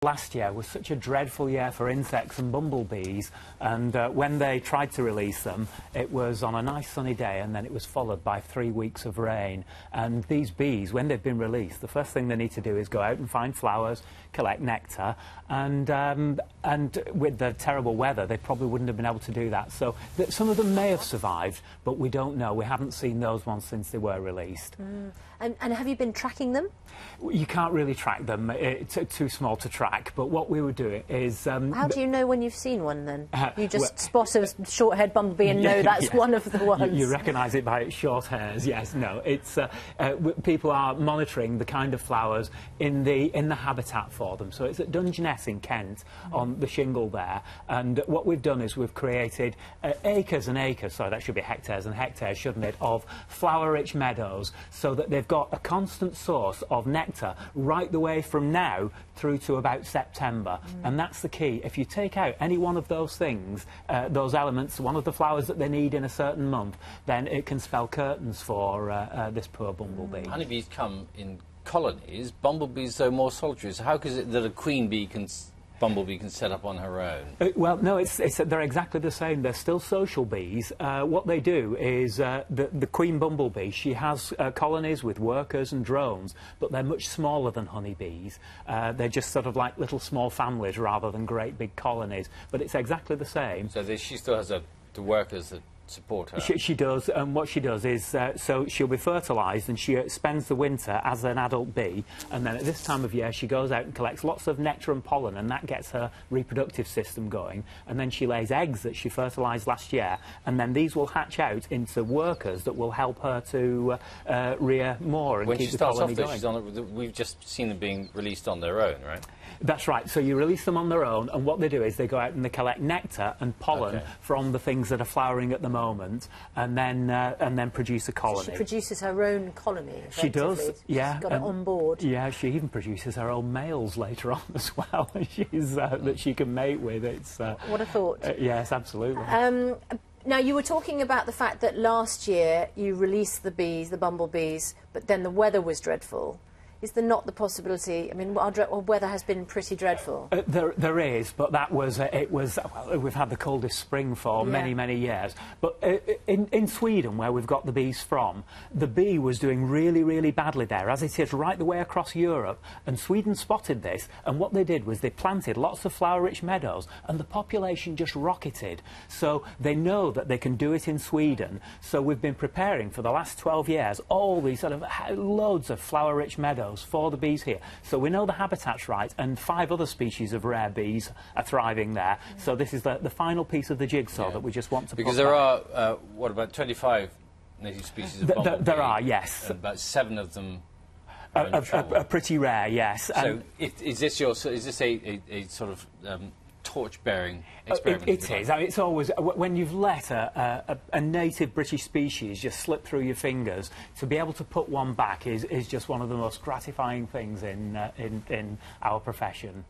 Last year was such a dreadful year for insects and bumblebees, and when they tried to release them, it was on a nice sunny day, and then it was followed by 3 weeks of rain. And these bees, when they've been released, the first thing they need to do is go out and find flowers, collect nectar, and with the terrible weather, they probably wouldn't have been able to do that. So some of them may have survived, but we don't know. We haven't seen those ones since they were released. And have you been tracking them? You can't really track them. It's too small to track. But what we would do is... How do you know when you've seen one, then? You just spot a short-haired bumblebee and know that's one of the ones. You recognise it by its short hairs, yes. No, it's... people are monitoring the kind of flowers in the habitat for them. So it's at Dungeness in Kent, on the shingle there. And what we've done is we've created acres and acres, sorry, that should be hectares and hectares, shouldn't it, of flower-rich meadows, so that they've got a constant source of nectar right the way from now through to about September. And that's the key. If you take out any one of those things, those elements, one of the flowers that they need in a certain month, then it can spell curtains for this poor bumblebee. Honeybees come in colonies. Bumblebees, though, more solitary. So how is it that a queen bumblebee can set up on her own? Well, no, they're exactly the same. They're still social bees. What they do is the queen bumblebee, she has colonies with workers and drones, but they're much smaller than honeybees. They're just sort of like little small families rather than great big colonies, but it's exactly the same. So she still has the workers that support her? She does, and what she does is, so she'll be fertilised, and she spends the winter as an adult bee, and then at this time of year she goes out and collects lots of nectar and pollen, and that gets her reproductive system going, and then she lays eggs that she fertilised last year, and then these will hatch out into workers that will help her to rear more and keep the colony going. When she starts off, though, we've just seen them being released on their own, right? That's right. So you release them on their own, and what they do is they go out and they collect nectar and pollen from the things that are flowering at the moment, and then produce a colony. So she produces her own colony. She does, yeah. She's got it on board. Yeah, she even produces her own males later on as well. That she can mate with. It's what a thought. Yes, absolutely. Now, you were talking about the fact that last year you released the bees, the bumblebees, but then the weather was dreadful. Is there not the possibility? I mean, our weather has been pretty dreadful. There is, but that was well, we've had the coldest spring for many years. But in Sweden, where we've got the bees from, the bee was doing really badly there, as it is right the way across Europe. And Sweden spotted this, and what they did was they planted lots of flower-rich meadows, and the population just rocketed. So they know that they can do it in Sweden. So we've been preparing for the last 12 years all these sort of loads of flower-rich meadows for the bees here. So we know the habitat's right, and 5 other species of rare bees are thriving there. So this is the final piece of the jigsaw that we just want to because there are, what, about 25 native species of bumblebee? There are, yes. And about 7 of them are pretty rare, yes. So is this a sort of torch-bearing experiment? It is. I mean, it's always, when you've let a native British species just slip through your fingers, to be able to put one back is just one of the most gratifying things in our profession.